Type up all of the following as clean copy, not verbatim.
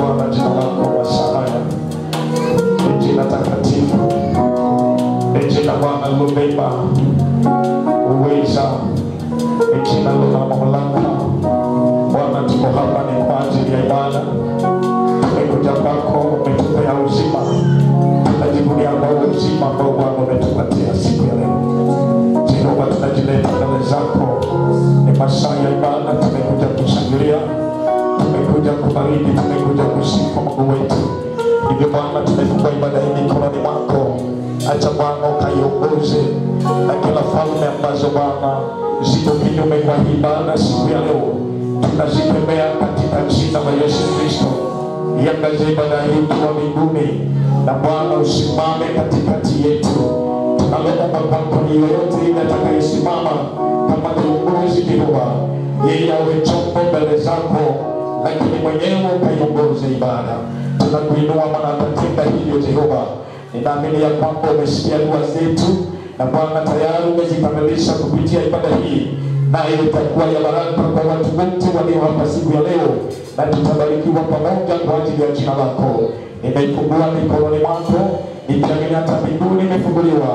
Bwana jina lako masaa haya. Ni jina takatifu. Ni jina Bwana lilobeba uweza. Ni jina lina mamlaka. Bwana tuko hapa ni kwa ajili ya ibada. Tumekuja kwako, umetupea uzima. Tunajivunia kwa uzima ambao Bwana umetupatia siku ya leo. Jehova, tunajileta mbele zako. Ni masaa ya ibada, tumekuja kushangilia, tumekuja kubariki, tumekuja kusifu Mungu wetu. Hivyo Bwana, tumefungua ibada hii mikononi mwako. Acha Bwana ukaiongoze na kila falme ambazo Bwana ziko kinyume kwa hii ibada siku ya leo, tunazikemea katika jina la Yesu Kristo. Iangazie ibada hii kwa mbinguni, na Bwana usimame katikati yetu. Tunalomba kwako ni yoyote ile atakayesimama kama kiongozi Jehova, yeye awe chombo mbele zako, lakini mwenyewe ukaiongoze ibada. Tunakuinua maana atatenda hivyo Jehova. Ninaamini ya kwamba umesikia dua zetu, na Bwana tayari umezikamilisha kupitia ibada hii, na ile itakuwa ya baraka kwa watu wote walio hapa siku ya leo, na tutabarikiwa pamoja kwa ajili ya jina lako. Nimeifungua mikononi mwako, nikiamini hata mbinguni imefunguliwa,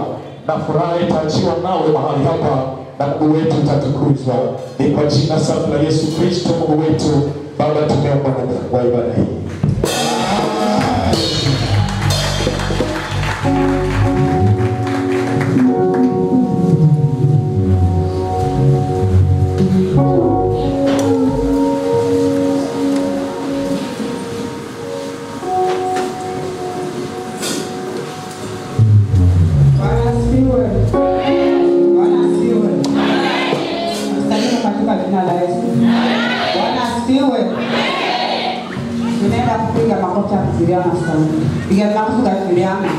na furaha itaachiwa nawe mahali hapa, na Mungu wetu utatukuzwa. Ni kwa jina safi la Yesu Kristo Mungu wetu Baba tumeomba na kufungua ibada hii. Biar langsung ke Juliana.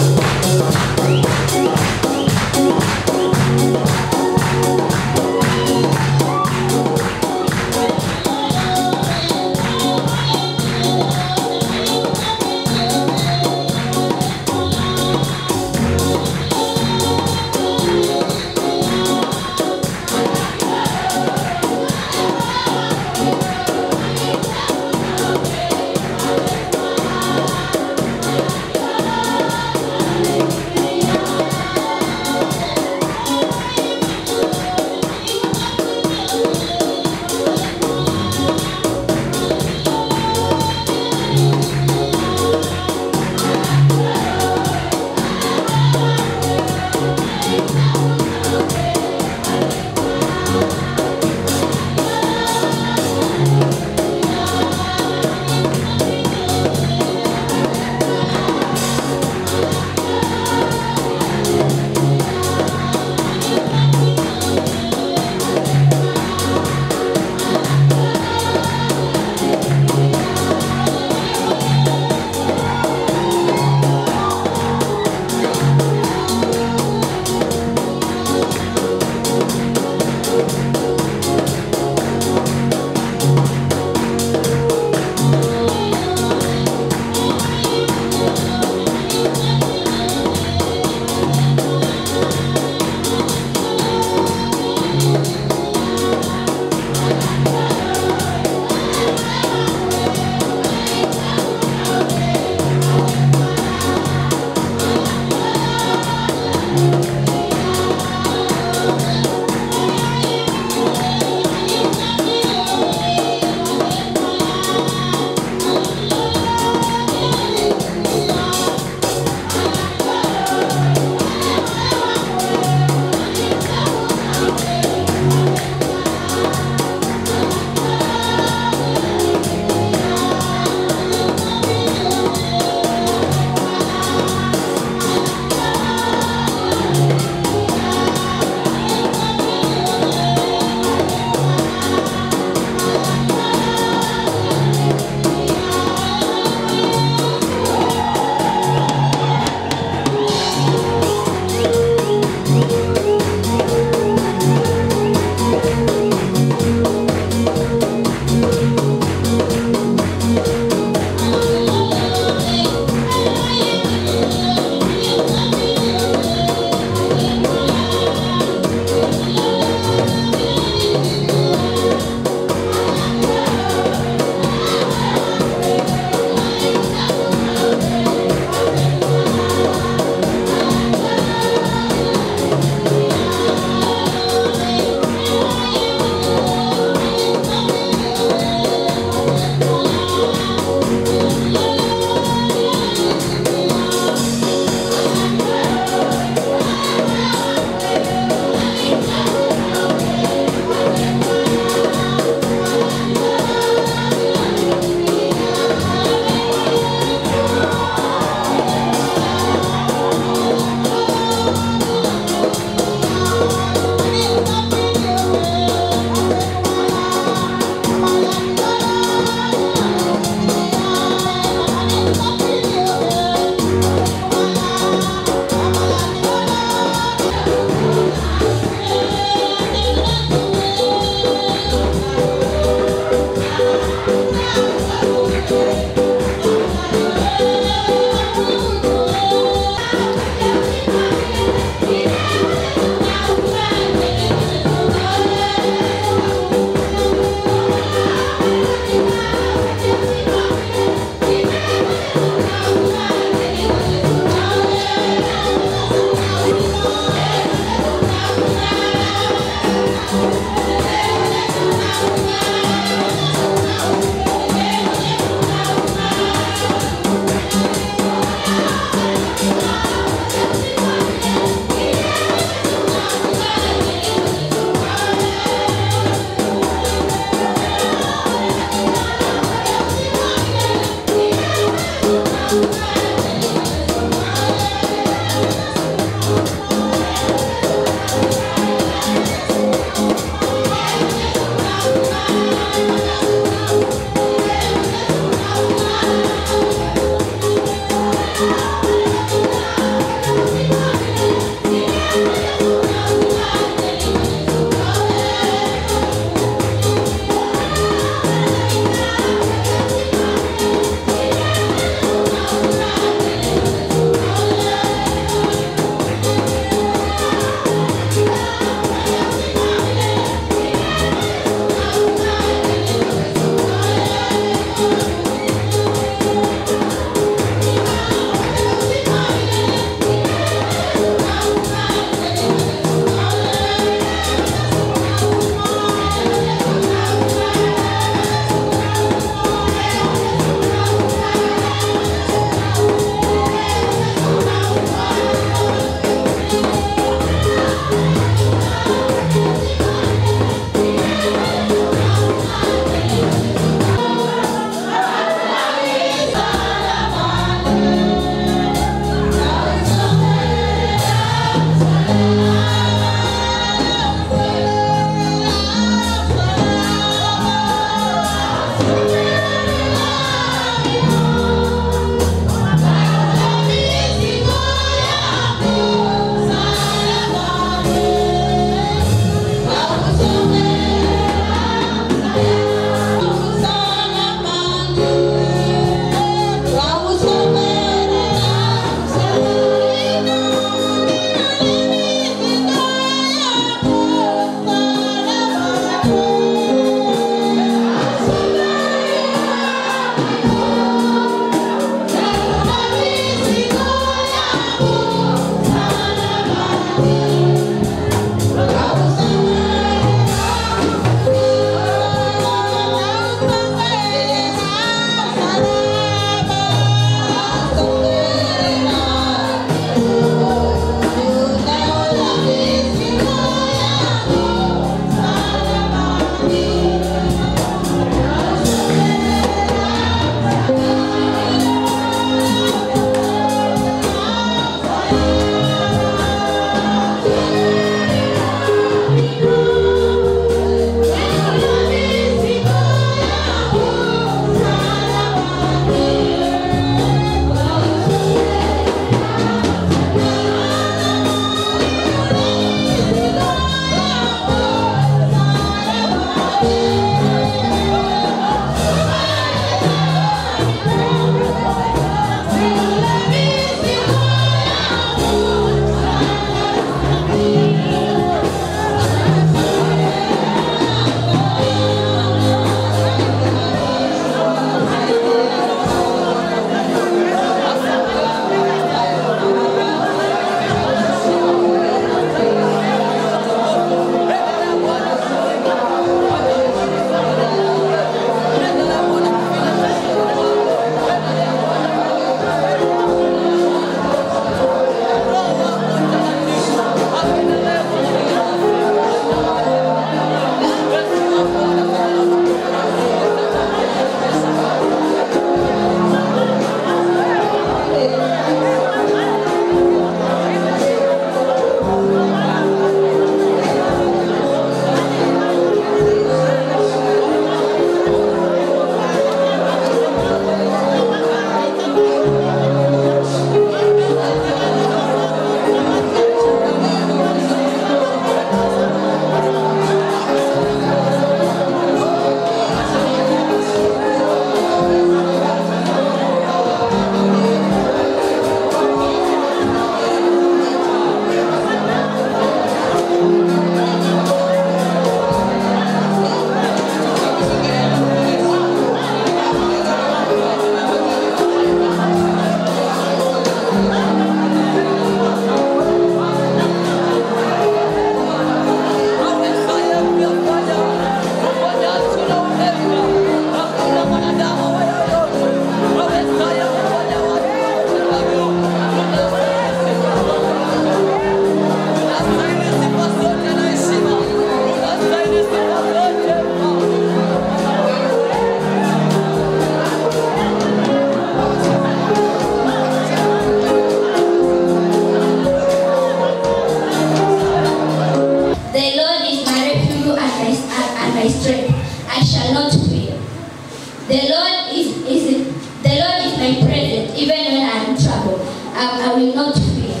I will not fear.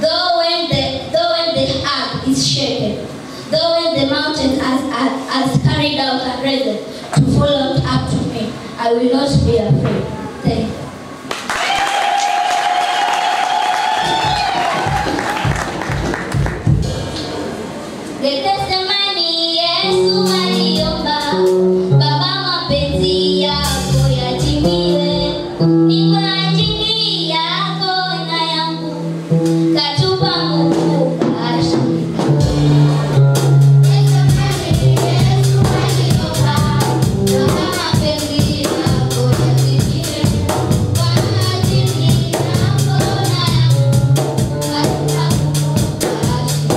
Though when the earth is shaken, though when the mountains are carried out and raised to follow up to me, I will not be afraid. Thank you. The testimony, Yesu aliomba, Baba mapenzi yako yatimie, ni kwa ajili yako na yangu, katupa Mungu ashirika. Testimony, Yesu aliomba, Baba mapenzi yako yatimie, kwa ajili yako na yangu, katupa Mungu ashirika.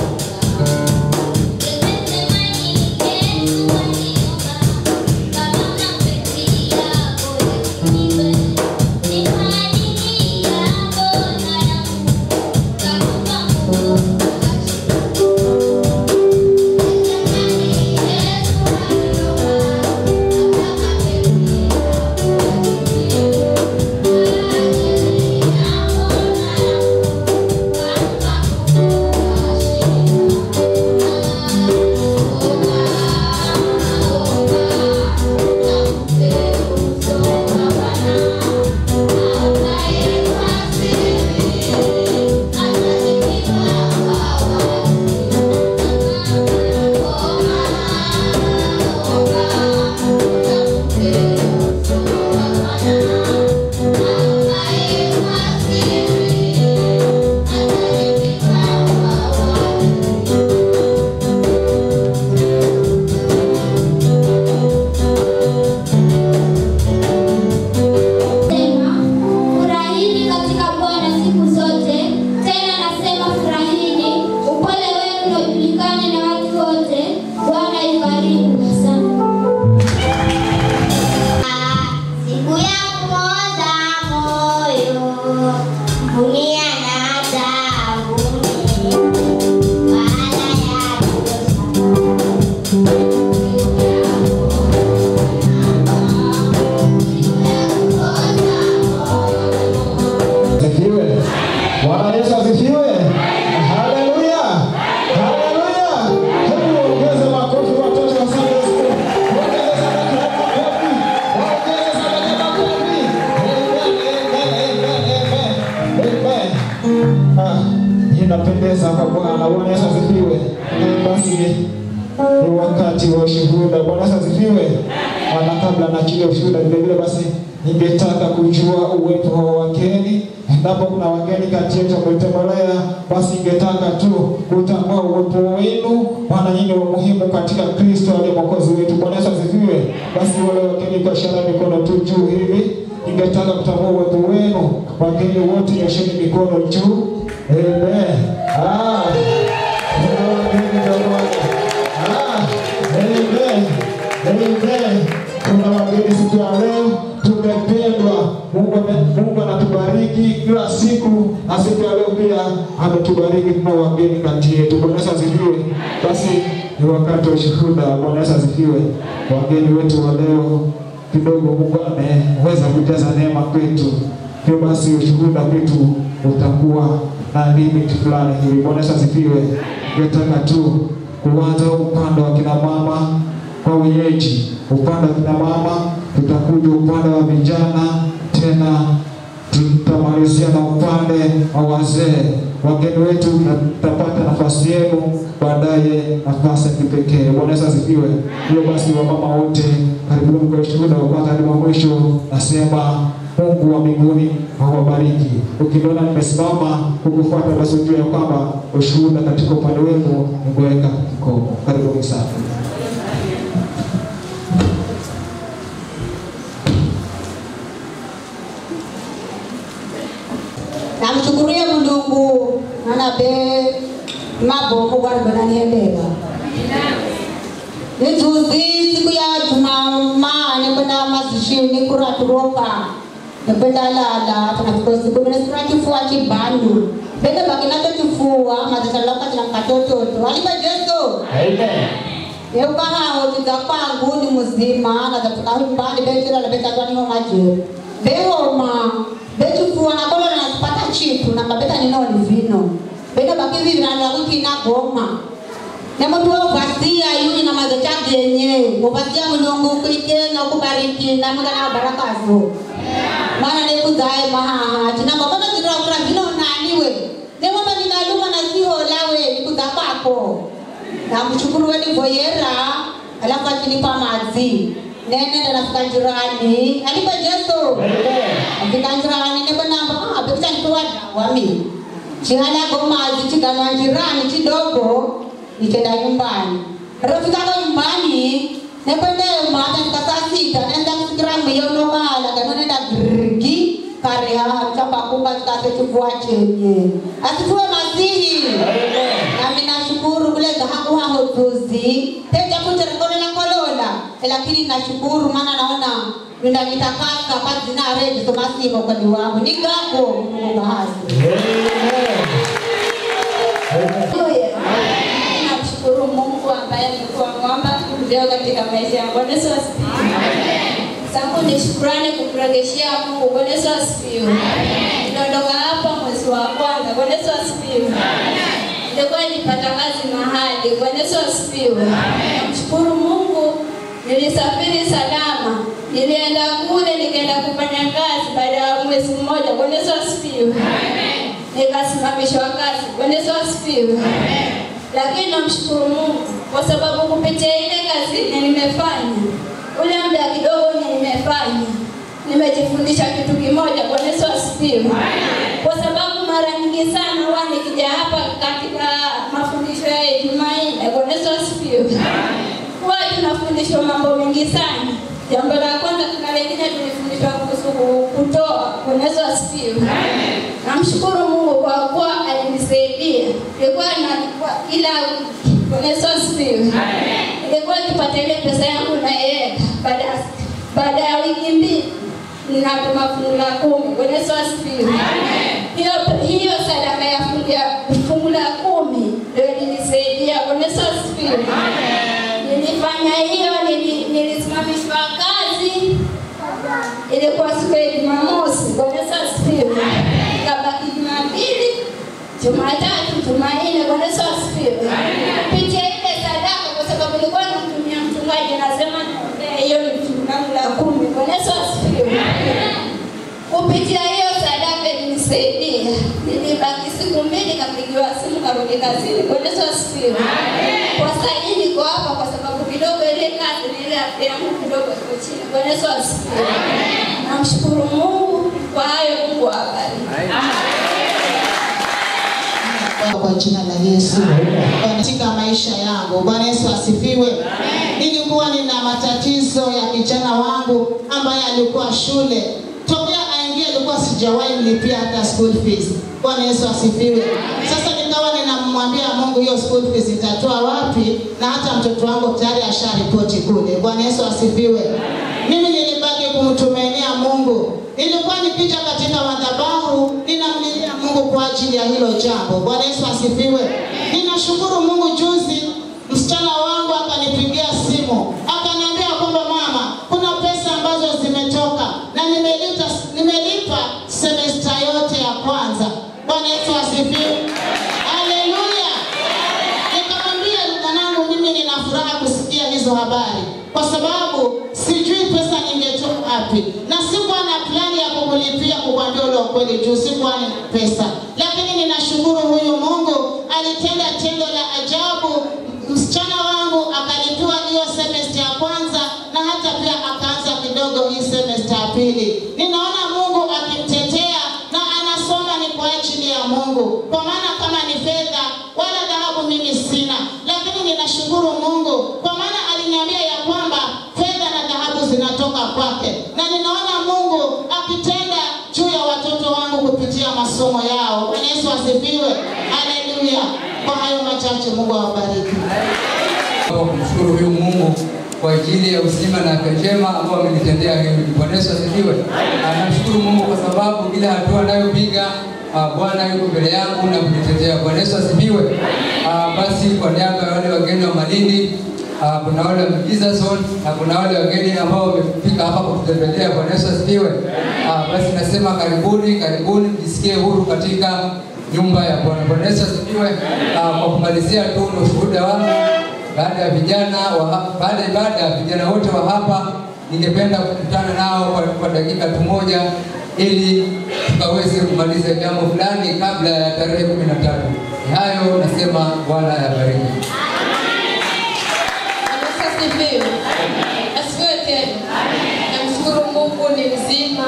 Inapendeza kwa Bwana. Bwana Yesu asifiwe. Basi ni wakati wa ushuhuda. Bwana Yesu asifiwe. Na kabla na kile ushuhuda vile basi ningetaka kujua uwepo wa wageni. Endapo kuna wageni kati yetu wametembelea, basi ningetaka tu kutambua uwepo wenu, maana nyinyi ni muhimu katika Kristo aliye Mwokozi wetu. Bwana Yesu asifiwe. Basi wale wageni kwa ishara mikono tu juu hivi, ningetaka kutambua uwepo wenu. Wageni wote nyosheni mikono juu. Amen. Amen. Amen. Kuna wageni siku ya leo, tumependwa. Mungu anatubariki kila siku, na siku ya leo pia ametubariki tuna wageni kati yetu. Bwana Yesu asifiwe. Basi ni wakati wa ushuhuda. Bwana Yesu asifiwe. Wageni wetu wa leo kidogo Mungu ameweza kujaza neema kwetu. Hivyo basi ushuhuda wetu utakuwa na limit fulani hivi. Bwana Yesu asifiwe. Nataka tu kuanza upande wa kina mama kwa wenyeji. Upande wa kina mama tutakuja upande wa vijana, tena tutamalizia na upande wa wazee. Wageni wetu tutapata nafasi yenu baadaye, nafasi ya kipekee. Bwana Yesu asifiwe. Hiyo basi wamama wote karibuni kwa ushuhuda wa kwanza hadi mwisho. Nasema Mungu wa mbinguni awabariki. Ukiona nimesimama kukufuata, basi ujue kwamba ushuhuda katika upande wenu nimeweka kikomo. Karibuni sana. Namshukuria Mungu anabe mabo kwa bananielewa. Nijuzi siku ya Jumaa nipenda mazishini kuraturoka. Nipenda lala tunafika siku nisura kifua kibanu. Bende bakina kifua mazishalaka tuna katoto. Aliba Yesu. Amen. Yeuka hao tutapangu ni mzima na tutakuwa mbali betira la betagani wa maji. Behoma betu kuwa na kola bibi na wiki na goma na mtu vasia yule na madhacha yenyewe uvasia mlongo kuike na kubariki na mgana baraka zo maana ni kuzae maha tina baba na kira kura vino naniwe ne mama ninaluma na sio lawe nikudapako na mshukuru wewe boyera alafu akinipa mazi nene na nafika jirani alipa Yesu afika jirani ne bana abita nitoa wami chihala goma zichigana jirani kidogo nitenda nyumbani rafika nyumbani ne bana mata nikasasita nenda kufikira myono mala kana nenda grigi kare hapa kumba kase kifua chenye asifue masihi nami nashukuru kule dhahabu hotuzi teja kuterikona na kolola lakini nashukuru maana naona ninajitakasa kwa jina reji tomasimu kwa wangu ni gako Mungu hasi Namshukuru Mungu ambaye alikuwa mwamba leo katika maisha yangu. Bwana Yesu asifiwe. Sangu ni shukrani kumrejeshia Mungu. Bwana Yesu asifiwe. Niondoka hapa mwezi wa kwanza. Bwana Yesu asifiwe. Nilikuwa nipata kazi mahali. Bwana Yesu asifiwe. Namshukuru Mungu nilisafiri salama. Nilienda kule nikaenda kufanya kazi baada ya mwezi mmoja. Bwana Yesu asifiwe. Nikasimamishwa kazi. Bwana Yesu asifiwe. Lakini namshukuru Mungu kwa sababu kupitia ile kazi nimefanya ule muda kidogo nimefanya nimejifundisha kitu kimoja. Bwana Yesu asifiwe. Kwa sababu mara nyingi sana huwa nikija hapa katika mafundisho ya Jumanne. Bwana Yesu asifiwe. Huwa tunafundishwa mambo mengi sana. Jambo la kwanza kuna lingine tulifundishwa kuhusu kutoa. Bwana Yesu asifiwe. Namshukuru Mungu kwa kuwa alinisaidia. Nilikuwa na kila Bwana Yesu asifiwe. Nilikuwa nikipata ile pesa yangu na yeye baada ya wiki mbili ninatuma fungu la 10. Bwana Yesu asifiwe. Hiyo sadaka ya fungu la 10 ndio ilinisaidia. Bwana Yesu asifiwe. Nilifanya hiyo nilisimamishwa kazi. Ilikuwa siku ya Jumamosi. Bwana Yesu asifiwe. Kabaki Jumapili, Jumatatu, Jumanne. Bwana Yesu asifiwe. Kupitia ile sadaka kwa sababu nilikuwa namtumia mchungaji nasema hiyo ni fungu la 10. Bwana Yesu asifiwe. Kupitia hiyo sadaka ilinisaidia. Nilibaki siku 2 nikapigiwa simu karudi kazini. Bwana Yesu asifiwe. Kwa sasa niko hapa kwa sababu kidogo ile kazi ile afya yangu kidogo iko chini. Bwana Yesu asifiwe. Namshukuru Mungu kwa hayo. Mungu awabariki. Kwa jina la Yesu. Katika maisha yangu Bwana Yesu asifiwe. Nilikuwa nina matatizo ya kijana wangu ambaye alikuwa shule. Tokea aingia alikuwa sijawahi mlipia hata school fees. Bwana Yesu asifiwe. Sasa nikawa ninamwambia Mungu hiyo school fees itatoa wapi na hata mtoto wangu tayari asharipoti kule. Bwana Yesu asifiwe. Mimi nilibaki kumtumainia Mungu. Nilikuwa nikija katika madhabahu ninamlilia Mungu kwa ajili ya hilo jambo. Bwana Yesu asifiwe. Ninashukuru Mungu juzi msichana wangu akanipigia simu. Akaniambia kwamba mama, kuna pesa ambazo zimetoka na nimelipa semester yote ya kwanza. Bwana Yesu asifiwe. Haleluya. Nikamwambia mwanangu mimi nina furaha kusikia hizo habari kwa sababu sijui pesa ningetoa wapi na sikuwa na plani ya kumlipia kukwambia ule kweli juu sikuwa na pesa. Lakini ninashukuru huyu Mungu alitenda tendo la ajabu. Msichana wangu akalipiwa hiyo semester ya kwanza na hata pia akaanza kidogo hii semester ya pili. Ninaona Mungu akimtetea na anasoma ni kwa ajili ya Mungu. Kwa maana kama ni fedha wala dhahabu mimi sina, lakini ninashukuru Mungu kwa maana aliniambia ya kwamba fedha na dhahabu zinatoka kwake. Na ninaona Mungu akitenda juu ya watoto wangu kupitia masomo yao. Bwana Yesu asifiwe. Haleluya. Kwa hayo machache Mungu awabariki. Kumshukuru huyu Mungu kwa ajili ya uzima na afya njema ambao amenitendea hivi. Bwana Yesu asifiwe. Namshukuru Mungu kwa sababu kila hatua anayopiga Bwana yuko mbele yangu na kunitetea. Bwana Yesu asifiwe. Basi kwa niaba ya wale wageni wa Malindi, kuna wale wa Mjizazon na kuna wale wageni ambao wamefika hapa kututembelea. Bwana Yesu asifiwe. Basi nasema karibuni, mjisikie huru katika nyumba ya Bwana. Bwana Yesu asifiwe. Kwa kumalizia tu na ushuhuda wangu, baada ya ibada vijana wote wa hapa ningependa kukutana nao kwa dakika tu moja ili tukaweze kumaliza jambo fulani kabla ya tarehe 13. Hayo nasema Bwana yabariki. Asifiwe tena. Namshukuru Mungu ni mzima.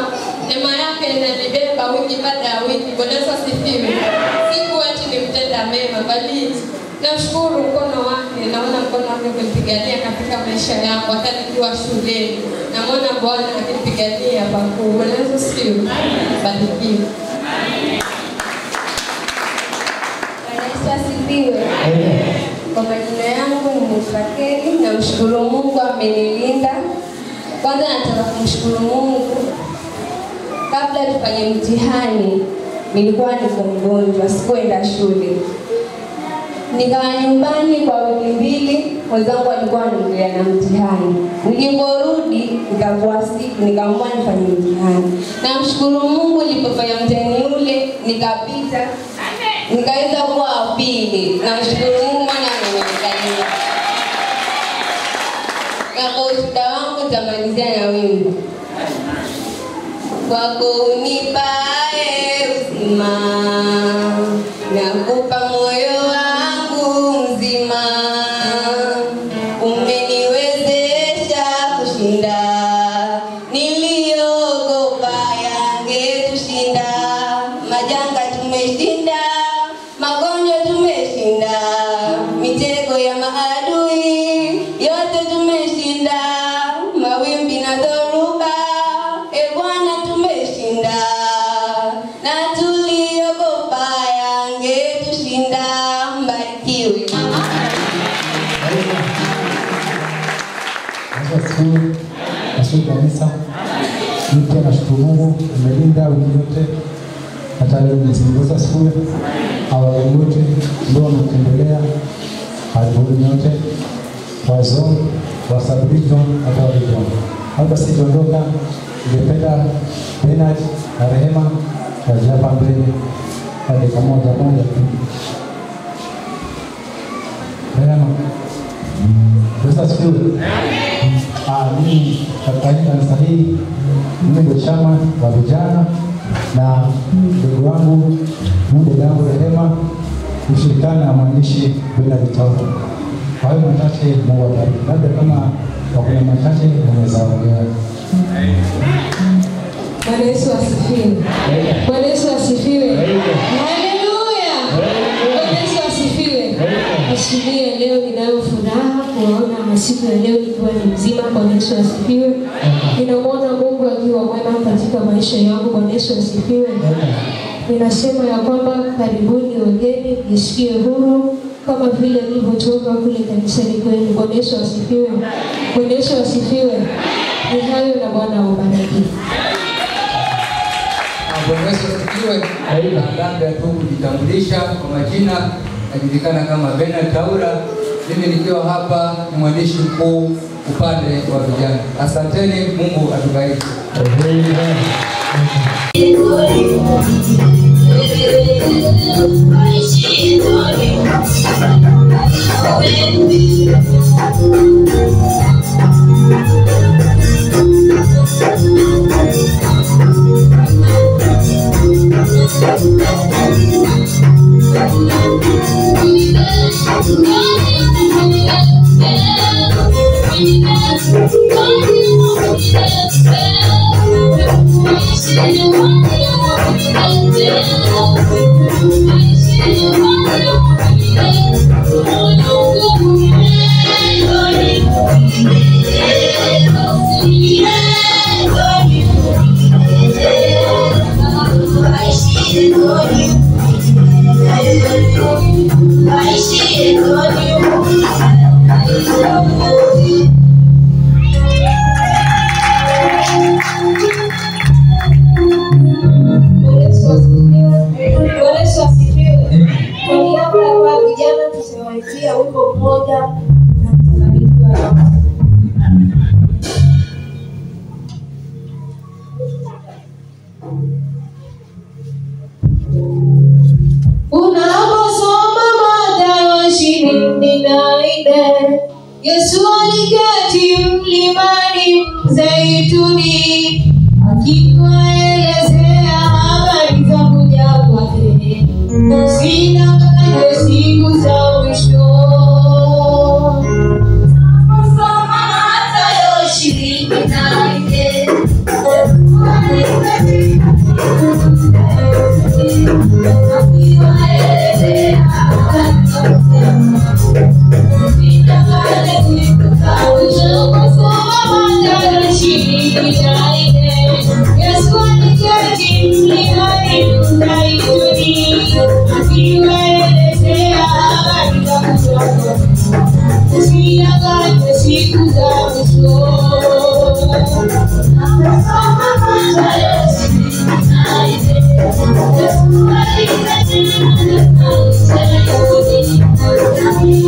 Neema yake inanibeba wiki baada ya wiki. Bwana Yesu asifiwe. Siku ati nimtenda mema bali namshukuru mkono wake. Naona mkono wake kunipigania katika maisha yangu hata nikiwa shuleni. Naona Bwana akinipigania pakuu. Bwana Yesu asifiwe. Barikiwe. Bwana Yesu asifiwe. Kwa majina yangu ni Mufakeli. Namshukuru Mungu amenilinda. Kwanza nataka kumshukuru Mungu. Kabla tufanye mtihani, nilikuwa niko mgonjwa, sikuenda shule. Nikawa nyumbani kwa wiki 2, wenzangu walikuwa wanaendelea na mtihani. Niliporudi, nikakuwa siku, nikaamua nifanye mtihani. Namshukuru Mungu nilipofanya mtihani ule, nikapita. Nikaweza kuwa wa pili. Namshukuru Mungu maana amenikalia. Na kwa ushuhuda wangu nitamalizia na wimbo. Kwako unipae uzima, nakupa moyo wangu mzima. Umeniwezesha kushinda niliogopa yangetushinda. Majanga tumeshinda, magonjwa tumeshinda, mitego ya maadui yote tumeshinda, mawimbi na dhoruba Bwana tumeshinda, na tuliogopa yangetushinda. Mbarikiwe. Asante kanisa. Mimi nashukuru Mungu amelinda wiki yote. Hata leo Mwenyezi asifiwe. Hawa wote ndio wanaendelea. Karibuni nyote. Wazo, wasabirizo, hata walizo. Hapa sitondoka. Ningependa Bernard na Rehema waje hapa mbele kwa dakika moja tu. Rehema. Yesu asifiwe. Mimi katika kanisa hili mimi ndio chama wa vijana na ndugu wangu muda wangu Rehema kushirikiana na mwandishi Bernard Taura. Kwa hiyo machache Mungu abariki. Labda kama kuna machache unaweza ongea. Bwana Yesu asifiwe. Bwana Yesu asifiwe. Haleluya. Bwana Yesu asifiwe. Asubuhi ya leo ninayo furaha kuona siku ya leo nikiwa ni mzima. Bwana Yesu asifiwe. Ninamwona Mungu akiwa mwema katika maisha yangu. Bwana Yesu asifiwe. Ninasema ya kwamba karibuni wageni, jisikie huru kama vile nilivyotoka kule kanisani kwenu. Bwana Yesu asifiwe. Bwana Yesu asifiwe. Ni hayo na Bwana awabariki. Bwana Yesu asifiwe. Labda tu kujitambulisha kwa majina, najulikana kama Bernard Taura. Mimi nikiwa hapa ni mwandishi mkuu upande wa vijana. Asanteni, Mungu atubariki. ile. Yesu aliketi mlimani Mzeituni akiwaelezea habari za kuja kwake. Usidanganywe siku za mwisho. Soma Mathayo 24. Thank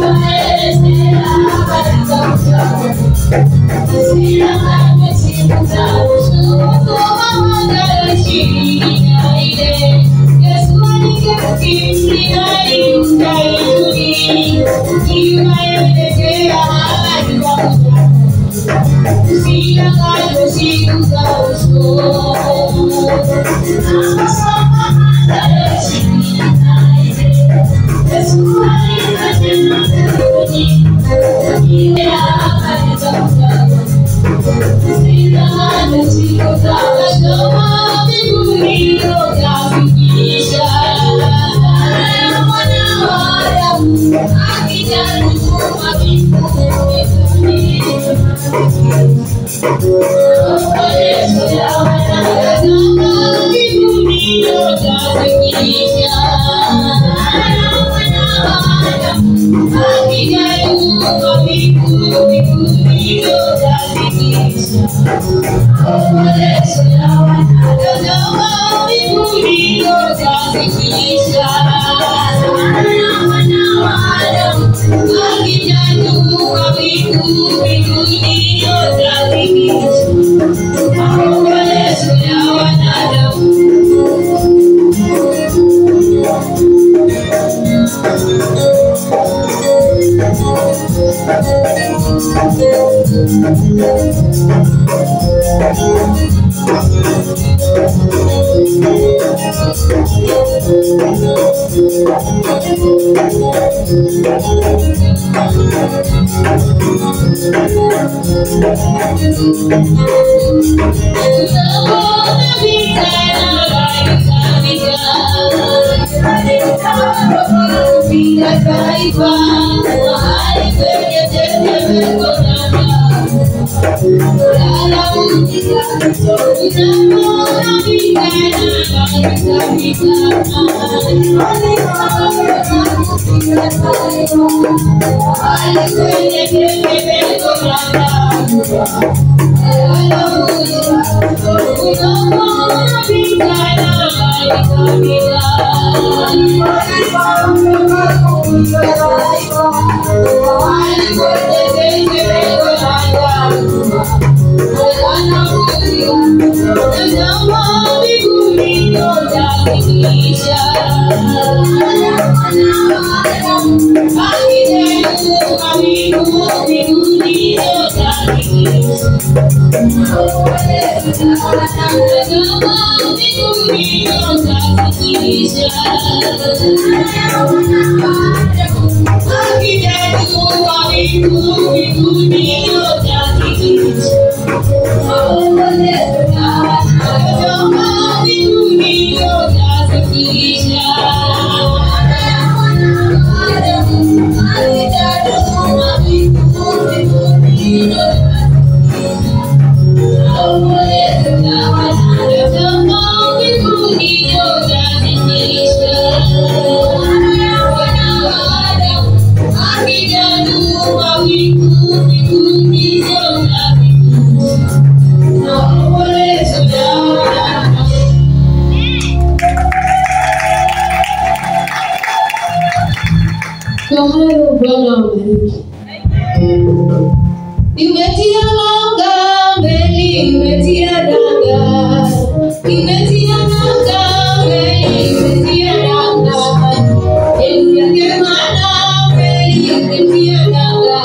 you.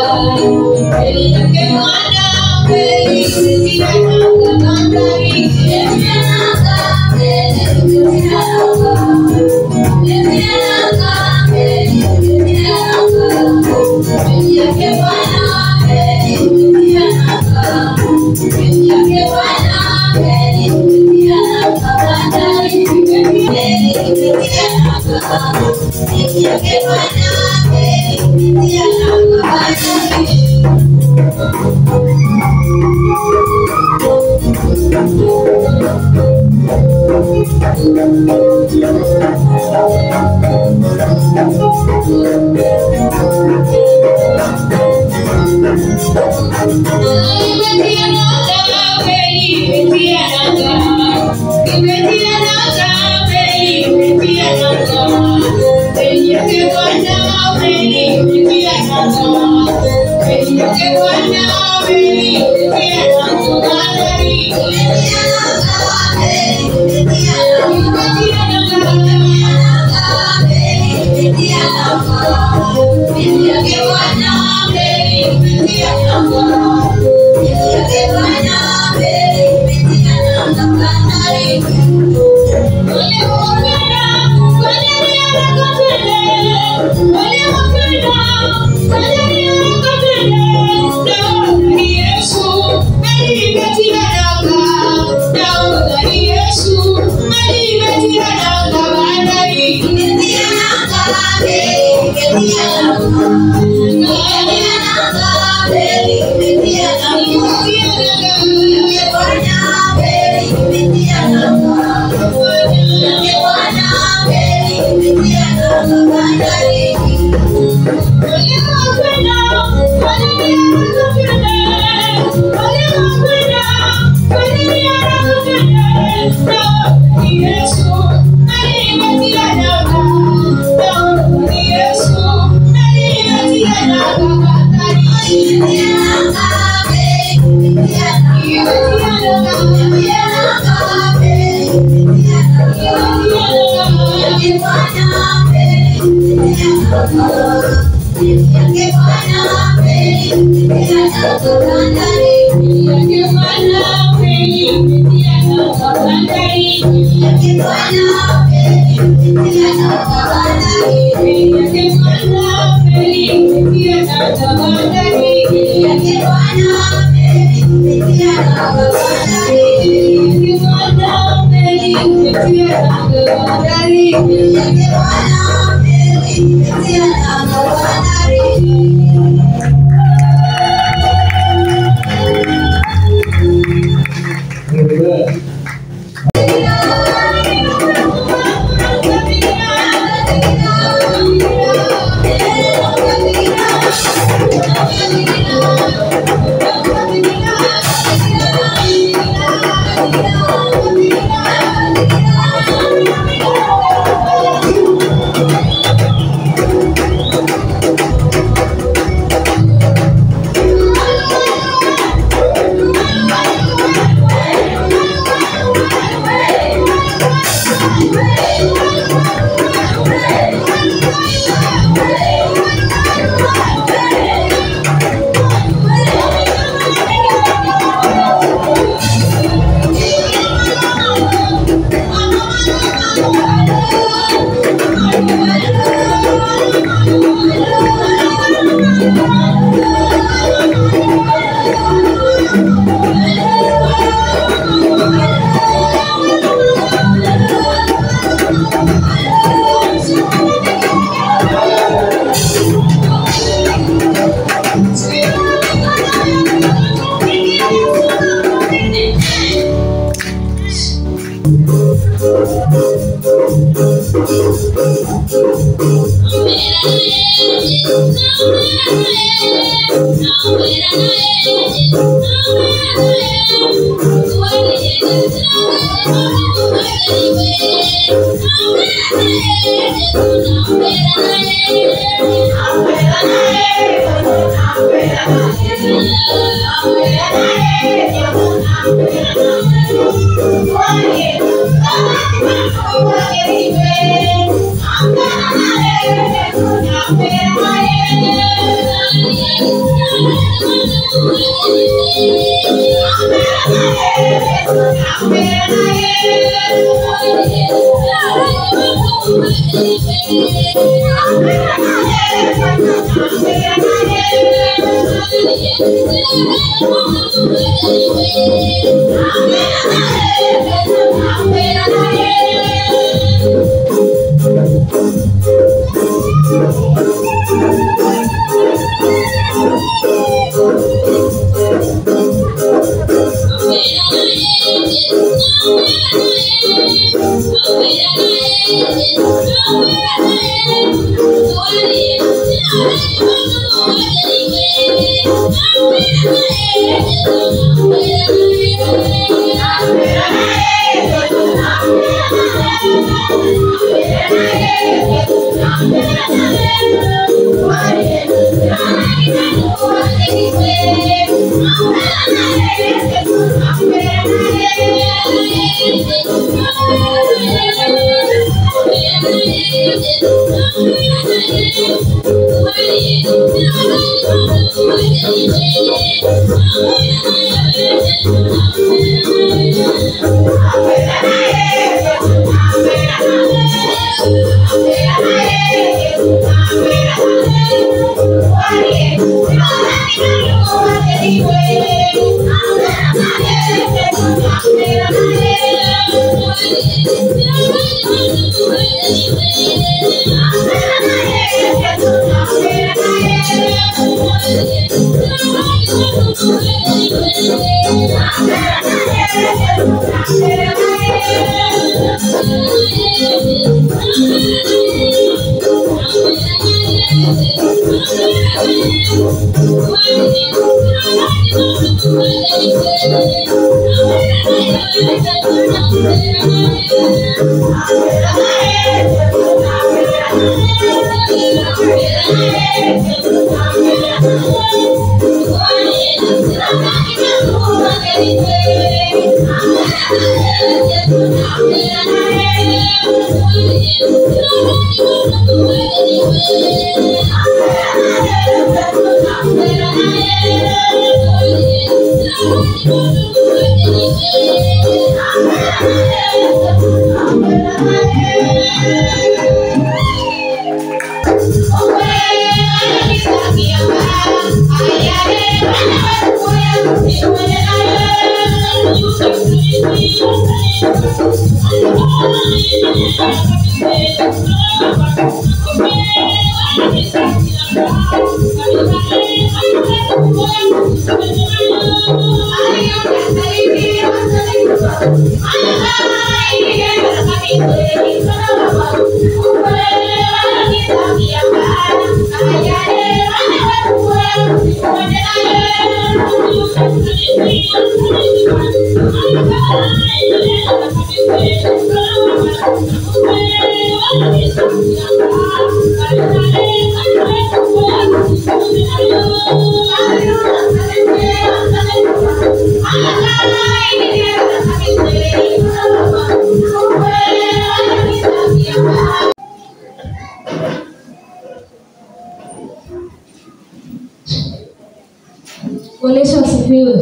Yesu asifiwe.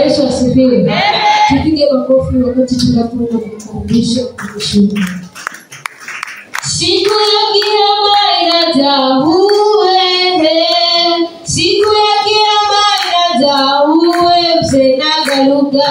Yesu asifiwe. Tupige makofi wakati tunapoenda kukaribisha mtumishi. Siku ya kiyama inaja uwe, siku ya kiyama inaja uwe, mzee na galuga.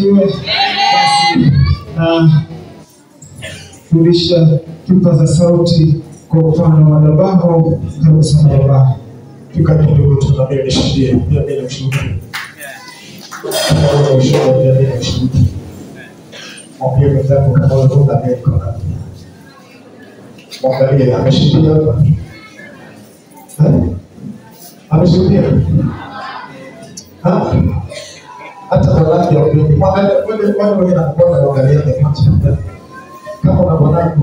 asifiwe. Basi fundisha kipaza sauti kwa mfano wa madhabahu kama sana baba. Tukakidogo tunabeba nishuhudie pia bila ushuhuda. Kama ushuhuda pia bila ushuhuda. Mwambie mwenzako kama unataka mbele. Mwangalie ameshuhudia hapa. Ameshuhudia. Hata baraka ya upendo. Mwangalie wewe anakuona angalia macho. Kama una mwanako.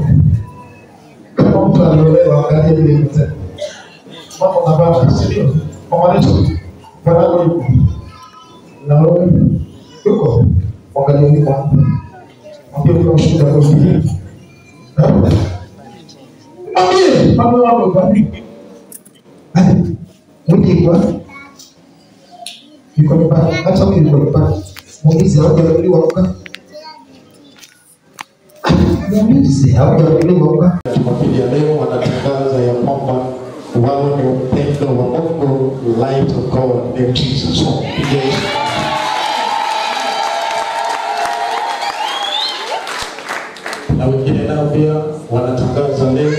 Kama mtu aliolewa angalia ile mzee. Mama na baba sio. Mama letu. Baraka yuko. Na wewe yuko. Angalia ni kwa. Ambia kuna ushuhuda kwa hili. Amen. Mama wako bali. Mjikwa. Yuko nyumbani. Hata mimi niko nyumbani. Muulize hawajarudiwa huko. Muulize hawajarudiwa huko. Jumapili ya leo wanatangaza ya kwamba wao ni upendo wa Mungu, light of God in Jesus. Na wengine nao pia wanatangaza leo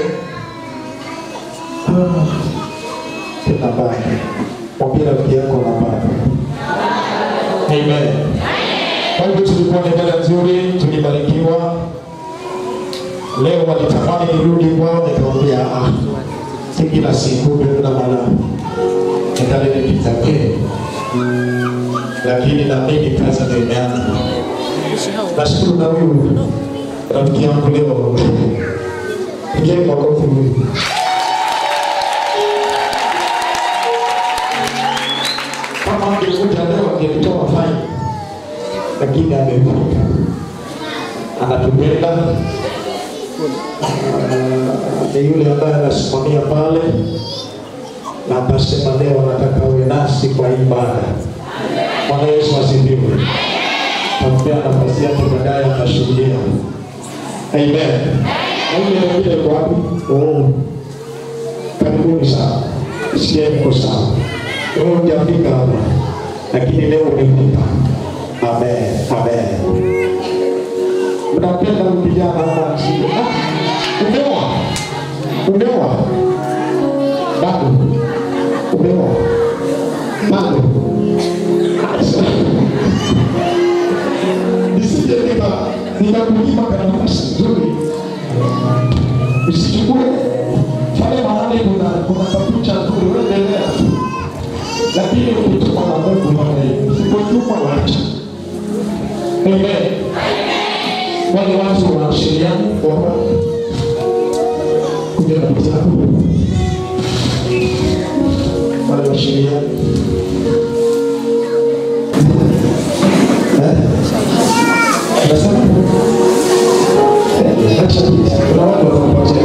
tena baba. Mwambie rafiki yako na baba. Amen. Kwa hivyo tulikuwa na ibada nzuri, tulibarikiwa. Leo walitamani nirudi kwao, nikamwambia si kila siku bila maana nitale nipita kile. Lakini na mimi kazi ndio imeanza. Nashukuru na huyu rafiki yangu leo. Pigeni makofi mwingi. Kama angekuja leo angetoa faini. Lakini amefika. Anatupenda. Ni yule ambaye anasimamia pale na atasema leo nataka uwe nasi kwa ibada. Bwana Yesu asifiwe. Tampea nafasi yake baadaye atashuhudia. Amen. Mungu ndiye kwa wapi? Karibuni sana. Sikia mko sawa. Wewe hujafika hapa. Lakini leo umefika. Amen. Amen. Unapenda kijana hapa chini. Umeoa? Umeoa? Bado? Umeoa? Bado? Nisije nikakunyima kwa nafasi nzuri. Usichukue pale mahali kuna papucha nzuri uendelea. Lakini ukitoka na Mungu mahali usipochukua waacha. Amen. Wale watu wanashiriana kwamba kuja na vitabu. Wale wanashiriana. Nasema acha kuna watu wanapatia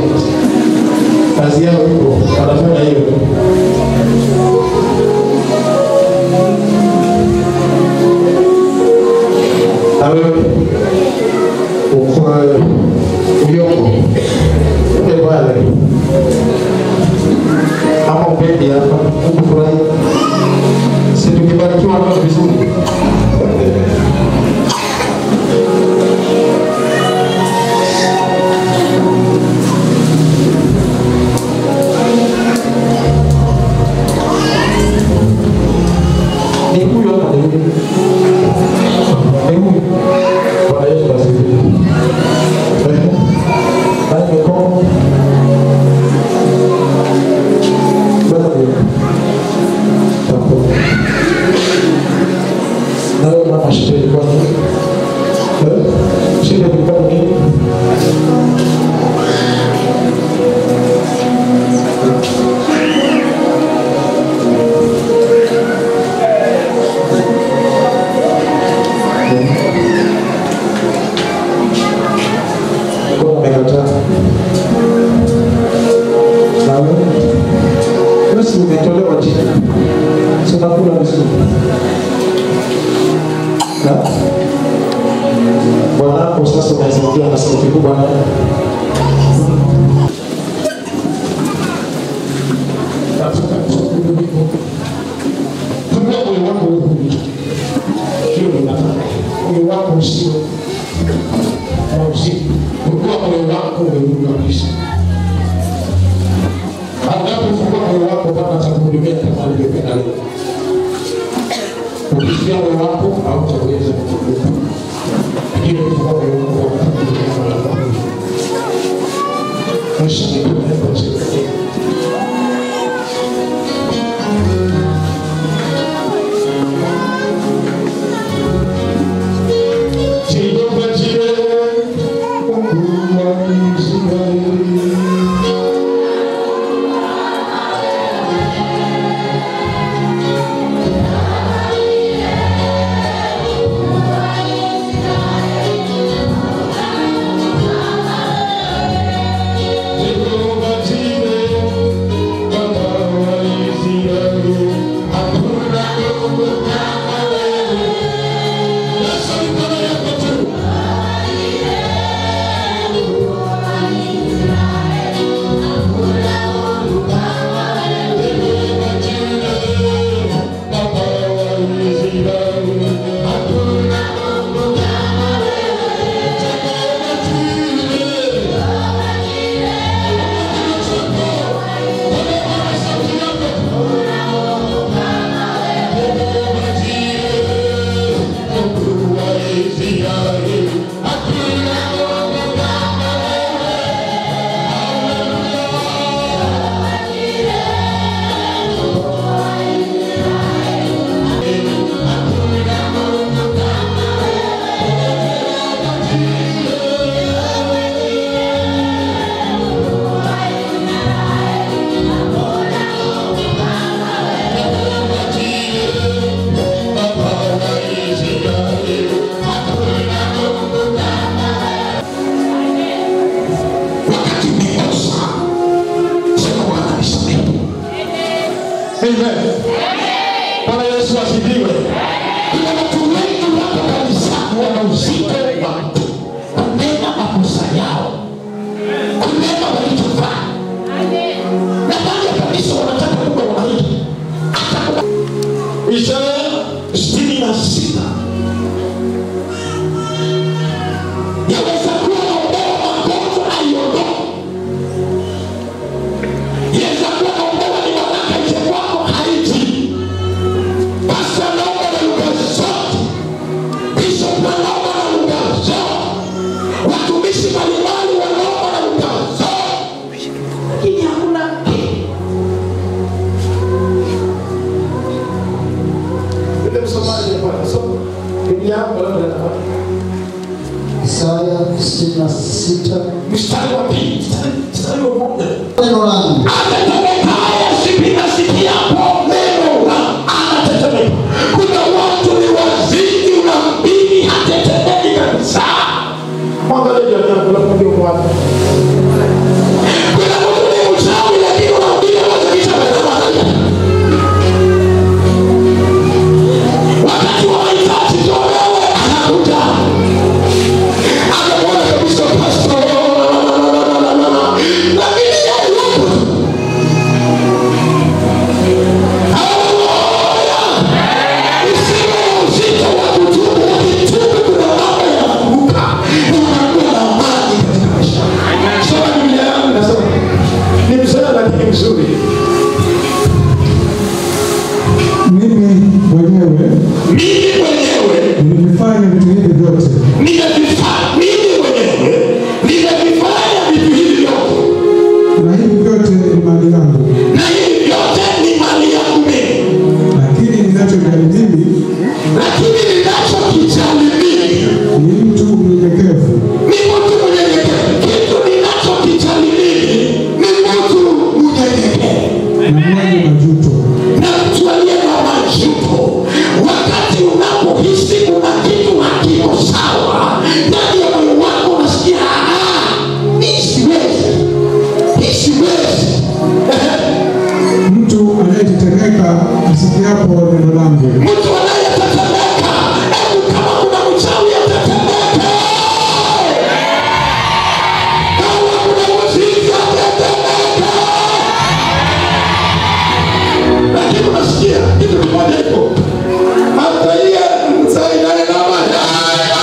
kazi yao iko wanafanya hiyo. Na wewe ulioko ule pale ama upendi hapa ukufurahi, si tukibarikiwa hapa vizuri. Ni huyo hapa ni huyo. Bwana Yesu asifiwe. Basi mkono. Basi. Tapo. Nayo mama shida ilikuwa nini? Shida ilikuwa nini? Umetolewa jina. Tunakula vizuri. Bwana sasa unazungumzia na sauti kubwa. Tumia moyo wako huu. Hiyo ni nataka. moyo wako usio na uzima. Fungua moyo wako wewe kabisa. Unapofungua moyo wako Bwana atakuhudumia kama alivyopenda leo. Ukisikia moyo wako hautaweza kufunguka. Lakini ukifungua moyo wako atakuhudumia kama alivyopenda. Yesu ni kwa chini. Isaya 66 mstari wa 2 mstari wa 1. Neno langu anatetemeka sipina sikiapo neno la anatetemeka. Kuna watu ni wazidi unambini hatetemeki kabisa. Mwangalie jirani yako ndio mwana. Kuna watu ni mchawi lakini unambini hawataki kabisa. Wakati wa mahitaji ndio wewe anakuja. Nimefanya vitu hivi vyote. Na hivi vyote ni mali yangu. Lakini ninachojali mimi ni mtu mnyenyekevu. Mwenye majuto. Wakati unapohisi kuna kitu hakiko sawa ndani ya moyo wako, unasikia siwezi. Mtu anayetetemeka asikiapo neno langu. Mtu anayetetemeka, hebu kama kuna mchawi atetemeke. Kama kuna mzizi atetemeke. Lakini unasikia kitu kimoja hiko. Hata iye msaidane na mahali.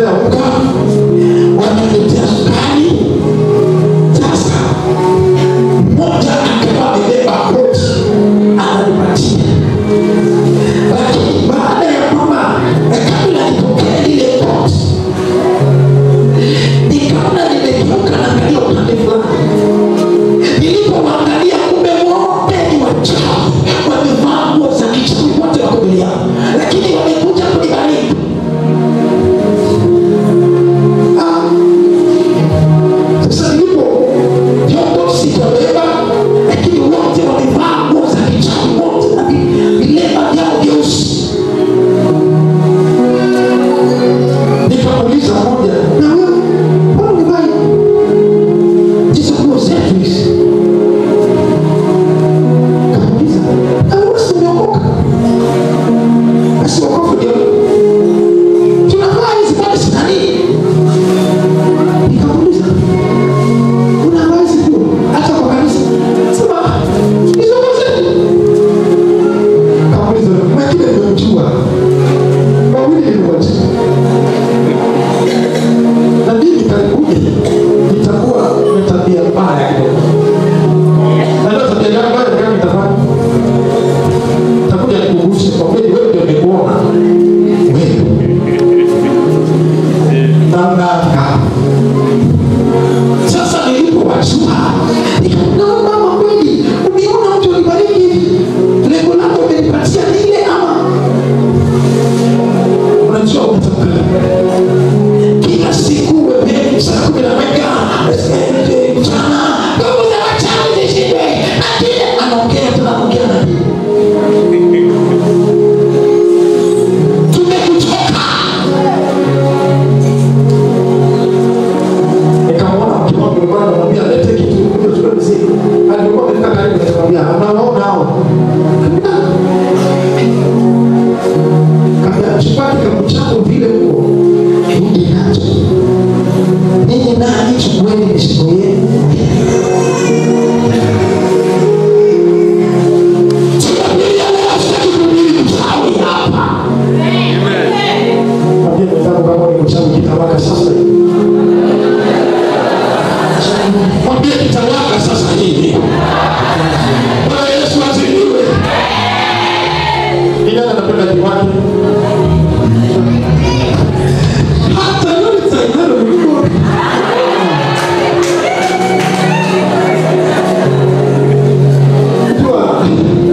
wameniletea unga, wameniletea sukari. Sasa mmoja akawa amebeba koti ananipatia, lakini baada ya kwamba kabla nitokee ile koti nikaona nimegeuka na angalia upande fulani. Nilipoangalia kumbe wote ni wachafu, wamevaa nguo za kichawi, wote wako mbele yao, lakini wamekuja kunibariki. Sasa nilipo vyombo sitabeba, lakini wote wamevaa nguo za kichawi, wote na vilema vyao vyeusi. Nikamuuliza mmoja, na wewe mbona umevaa hizo nguo zetu hizi? Kamuuliza, wewe si umeokoka? Basi wokovu ndio tunavaa hizi bado si nani? Nikamuuliza, unavaa hizi nguo hata kwa kanisa? Sema, hizo nguo zetu. Kamuuliza, mwingine nimemjua, wawili ni wote. Na mimi karibuni nitakuwa na tabia mbaya kidogo. Na ndio tabia gani mbaya nitafanya? Nitakuja nikugusie kwa kweli, wewe ndio umekuona. Wewe. Nanga. Sasa nilipowajua, nikaona mama kweli, umeona mtu alibariki hivi. Lengo lako umenipatia nile ama? Unajua unataka kila siku wewe saa 10 mchana kama za wachawi zishindwe, lakini anaongea tunaongea na tumekuchoka. Nikamwona mtu wangu alikuwa anamwambia lete kitu kile chukua mzigo, alikuwa amekaa karibu akamwambia unaona hao kabla chupaki kama chako vile huko rudi nacho. Ninyi nani chukueni mizigo yenu. Tunapiga leo sitaki kurudi mchawi hapa. Mwambie mwenzako kama ni mchawi kitawaka sasa hivi. Mwambie kitawaka sasa hivi. Bwana Yesu asifiwe. Kijana anapenda diwani. Hata yule tayari ulikuwa.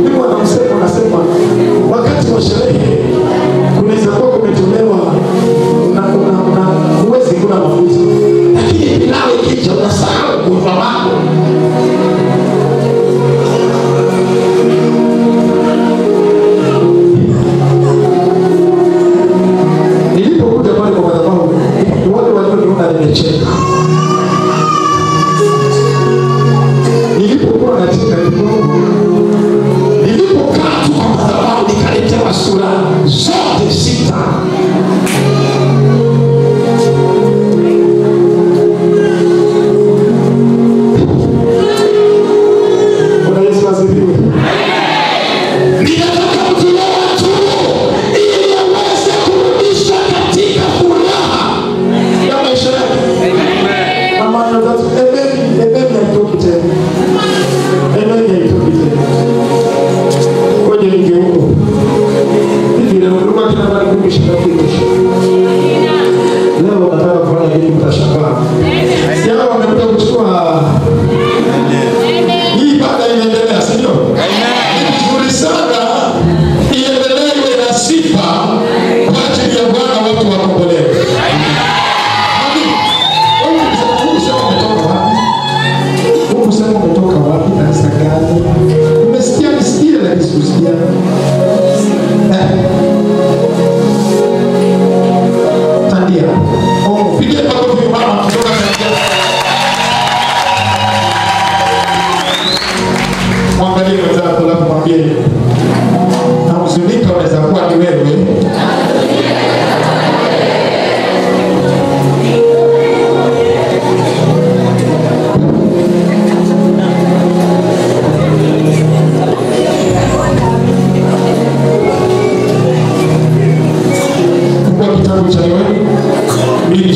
Mimi wanasema wakati wa sherehe kunaweza kuwa kumetolewa na huwezi kula mafuta, lakini pilau ikija unasahau kuva wako. Nilipokuja pale kwa madhabahu, wale walioniona nimecheka. Nilipokuwa katika nilipokaa tu kwa madhabahu nikaletewa sura zote 6. Bwana Yesu asifiwe. Ninataka kutolewa tu ili aweze kurudisha katika furaha ya maisha yake.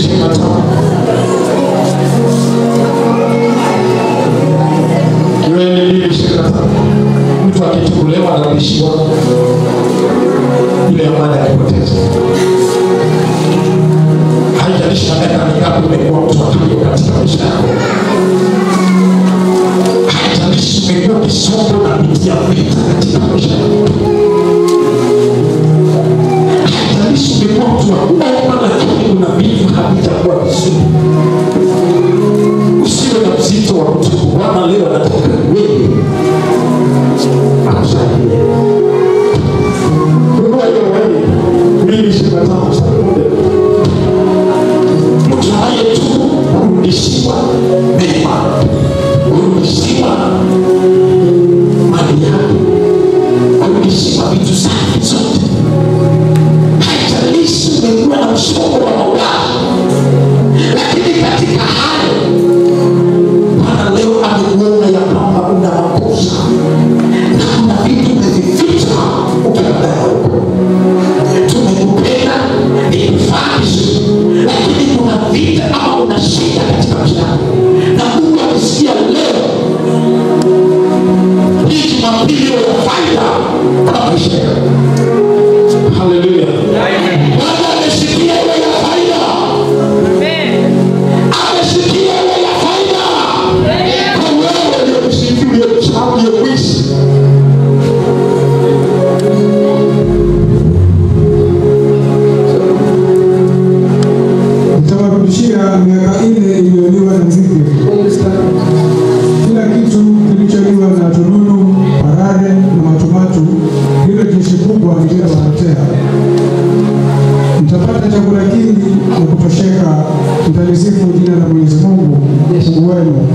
25. Yoeli 2:25. Mtu akichukuliwa anarudishiwa ile amani alipoteza. Haijalishi na miaka mingapi umekuwa mtu akiwa katika maisha yako. Haijalishi umekuwa kisongo na kupitia vita katika maisha yako. Haijalishi umekuwa mtu wa kuomba lakini kuna vitu havitakuwa vizuri. Usiwe na mzito wa kutubu. Bwana leo anataka wewe akusaidie. Kwa hiyo wewe 2:25 mtu haye tu kurudishiwa mema, kurudishiwa mali yako, kurudishiwa vitu zake zote. Haijalishi umekuwa na msongo wa mawazo, lakini katika hayo Bwana leo amekuona ya kwamba una makosa na kuna vitu umevificha ukibadala huko. Tumekupenda nikufanyishe, lakini kuna vita ama una shida katika maisha yako, na Mungu amesikia leo hii Jumapili ya faida kwa maisha yako. Haleluya. Bwana amesikia wewe ya faida. Amesikia wewe ya faida. Kwa wewe ndio msifiwe chao ya wishi. Nitawarudishia miaka ile iliyoliwa na nzige. Kila kitu kilicholiwa na tununu, parare na matumatu, hilo jeshi kubwa litawaletea. Mtapata chakula kingi na kutosheka, mtalisifu jina la Mwenyezi Mungu wenu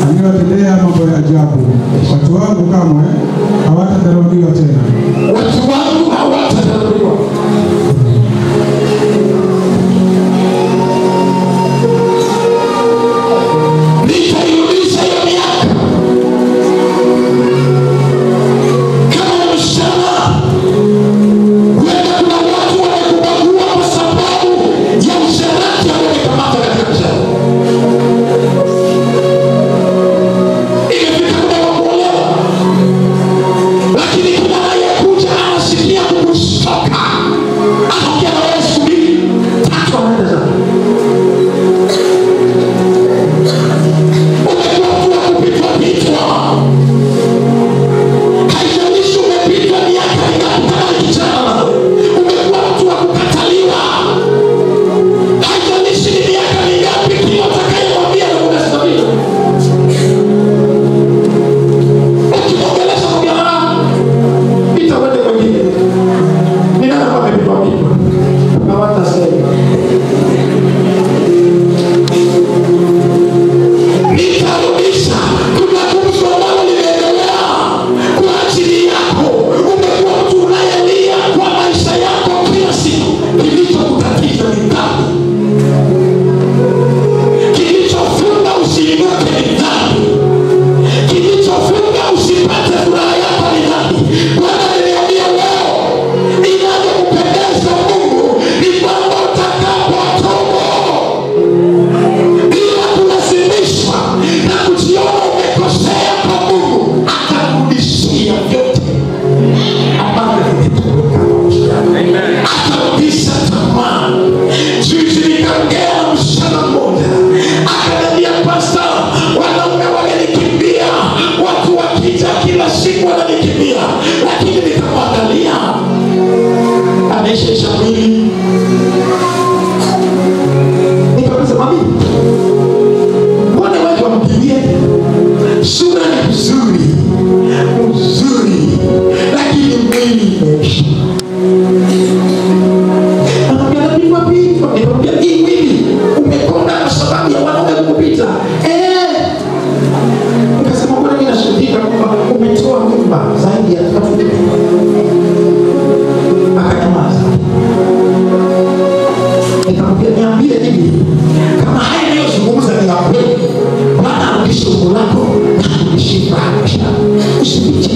aliyowatendea mambo ya ajabu. Watu wangu kamwe hawatadharauliwa tena. Watu wangu hawatadharauliwa. Nitairudisha hiyo miaka. Kama mshana, wenda kuna watu wamekubagua kwa sababu ya usherati wamekamata katika mshana. Imefika muda wa kuolewa, lakini kuna anayekuja anasikia kukushtoka, anaongea na wewe siku 2, 3 anaenda zake. Umekuwa mtu wa kupitwa. Haijalishi umepitwa miaka mingapi kama ni kijana, umekuwa mtu wa kukataliwa. Haijalishi ni miaka mingapi kila utakayemwambia na unasimamia. Ukiongelesha mgana, itawende mwingine. Ni nani ambaye amepitwa? Hawatasema. Nitarudisha. Kuna gumzo ambalo limeendelea kwa ajili yako. Umekuwa mtu unayelia kwa maisha yako kila siku. Kilichokutatiza ni dhambi. Kilichofunga usiinuke ni dhambi. Kilichofunga usipate furaha yako ni dhambi. Bwana aliniambia leo, inavyokupendeza Mungu ni kwamba utakapotoka bila kulazimishwa na kujiona umekosea kwa Mungu, atarudishia vyote ambavyo vimetoroka kwa maisha yako. Atarudisha tamaa. Juzi nikaongea na msichana mmoja, akaniambia, Pasta, wanaume wamenikimbia, watu wakija kila siku wananikimbia, lakini nikamwangalia anaisha mwili. Nikauliza, mami, mbona watu wamkimbie? Sura ni mzuri, lakini mwili imeisha. Anambia, napigwa pitwa. Nikamwambia, hii mwili umekonda kwa sababu ya wanaume kukupita. Nikasema, mbona mimi nashughulika kwamba umetoa mimba zaidi ya 3. Akanyamaza. Nikamwambia, niambie hivi, kama haya ninayozungumza ni ya kweli, Bwana arudishe umbo lako na arudishe furaha. Usifiche.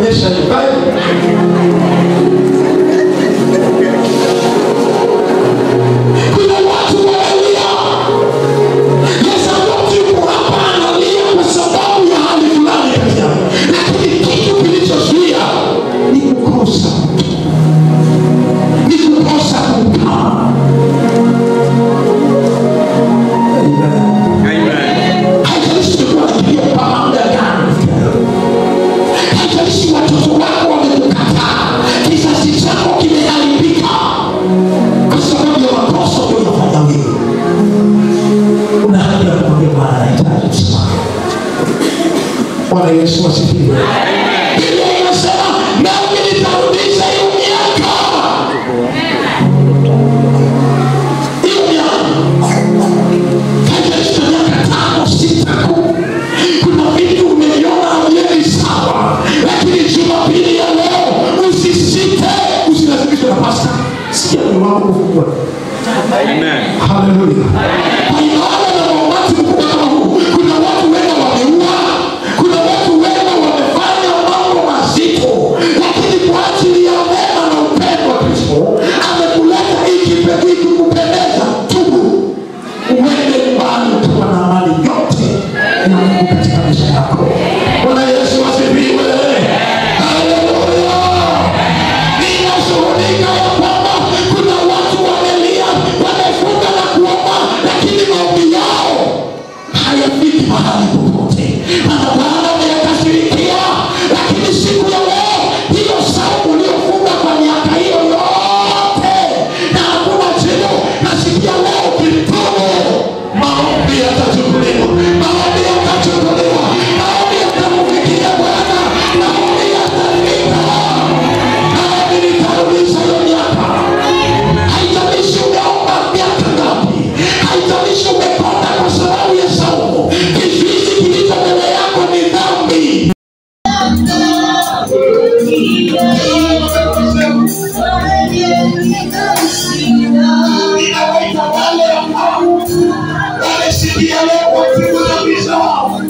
kuonyesha kuna watu wanalia. Yes, yuko hapa analia kwa sababu ya hali fulani kati yao, lakini kitu kilichozuia ni kukosa kukaa. Haijalishi kwa kilio kwa muda gani, haijalishi watoto wako wamekukataa, kizazi chako kimeharibika kwa sababu ya makosa uliyofanya wewe. Una haja ya kumwambia Bwana, nahitaji msamaha. Bwana Yesu asifiwe. Biblia inasema nami nitarudisha hiyo miaka. Kuna vitu umeiona havieni sawa, lakini Jumapili ya leo usisite, usilazimishwe na pasta. Sikia moyo wako kufungua. Amen. Hallelujah. Kwa ibada na wakati mkubwa kama huu, kuna watu wengi wameua, kuna watu wengi wamefanya mambo mazito, lakini kwa ajili ya neema na upendo wa Kristo amekuleta hiki kupendeza. Tubu, uende nyumbani ukiwa na amani yote ya Mungu katika maisha yako. Bwana Yesu asifiwe. Haleluya. Ninashuhudia ya kwamba kuna watu wamelia, wamefunga na kuomba, lakini maombi yao hayafiki mahali popote. Maana Bwana ameyakasirikia, lakini siku ya leo hiyo saumu uliyofunga kwa miaka hiyo yote na hakuna jibu, na siku ya leo kilitoa maombi yatachukuliwa, maombi yatachukuliwa, maombi yatamufikia Bwana, maombi yatafika. Maombi nitarudisha hiyo miaka. Haijalishi umeomba miaka ngapi, haijalishi umekonda kwa sababu ya saumu, kizuizi kilicho mbele yako ni dhambi. Ninawaita wale ambao wamesikia leo watubu dhambi zao,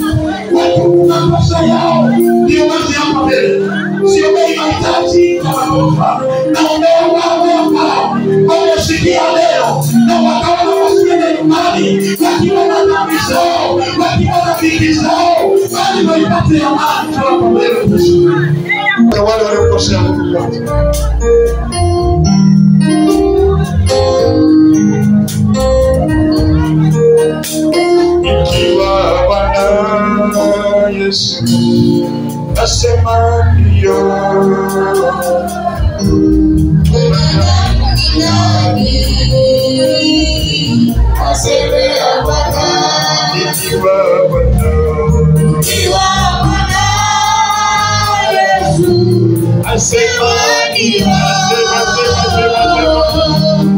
watubu makosa yao, ndio wazi hapa mbele. Siombei mahitaji na makosa, naombea wale ambao wamesikia leo na wakaona wasiende nyumbani wakiwa na dhambi zao, wakiwa na dhiki zao, bali waipate amani hapa mbele. Wale waliokosea Mungu wote, ikiwa Bwana Yesu asema ndio, Asema Bwana, ikiwa Bwana Yesu asema ndio,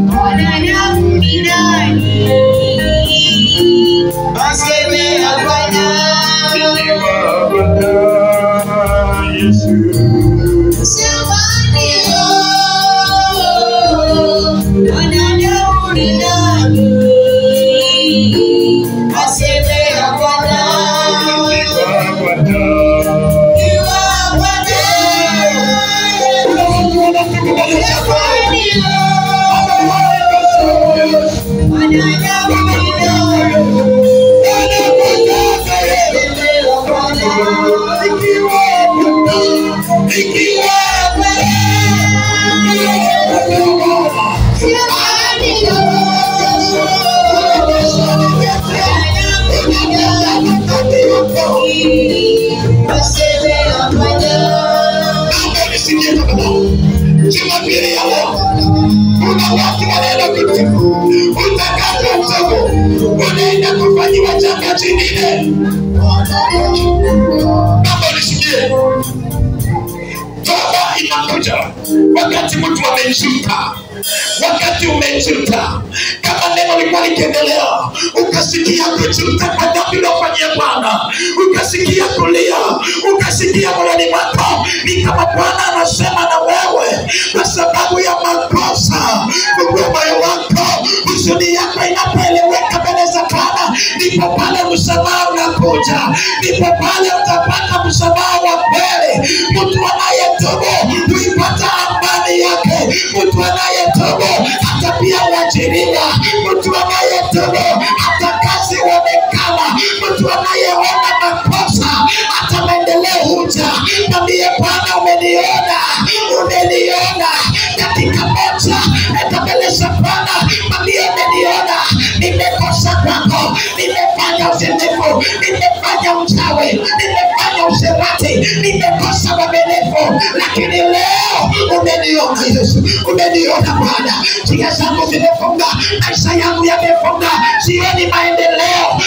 mwanadamu ni nani? Asema Bwana, ikiwa Bwana Yesu asema ndio, mwanadamu ni nani? Asema Bwana, Jumapili ya leo kuna watu wanaenda kutibu, utakata mtego, unaenda kufanyiwa janga jingine. Naomba nisikie, toba inakuja wakati mtu amejuta. Wakati umejuta, kama neno likuwa likiendelea, ukasikia kujuta kwa dhambi uliyofanyia Bwana, ukasikia kulia, ukasikia moyoni mwako, ni kama Bwana anasema na wewe, kwa sababu ya makosa kwa moyo wako, huzuni yako inapoeleweka mbele za Bwana, ndipo pale msamaha unakuja, ndipo pale utapata msamaha wa kweli. Mtu anaye anayetubu hata pia uajiriwa. Mtu anayetubu hata kazi huonekana. Mtu anayeona makosa hata maendeleo huja. Mwambie Bwana, umeniona katika moja, nitameleza Bwana, mwambie umeniona, nimekosa kwako, nimefanya uzinifu, nimefanya uchawi, nimefanya usherati, nimekosa uaminifu, lakini leo umeniona Yesu, umeniona Bwana. Njia zangu zimefunga, maisha yangu yamefunga, sioni maendeleo,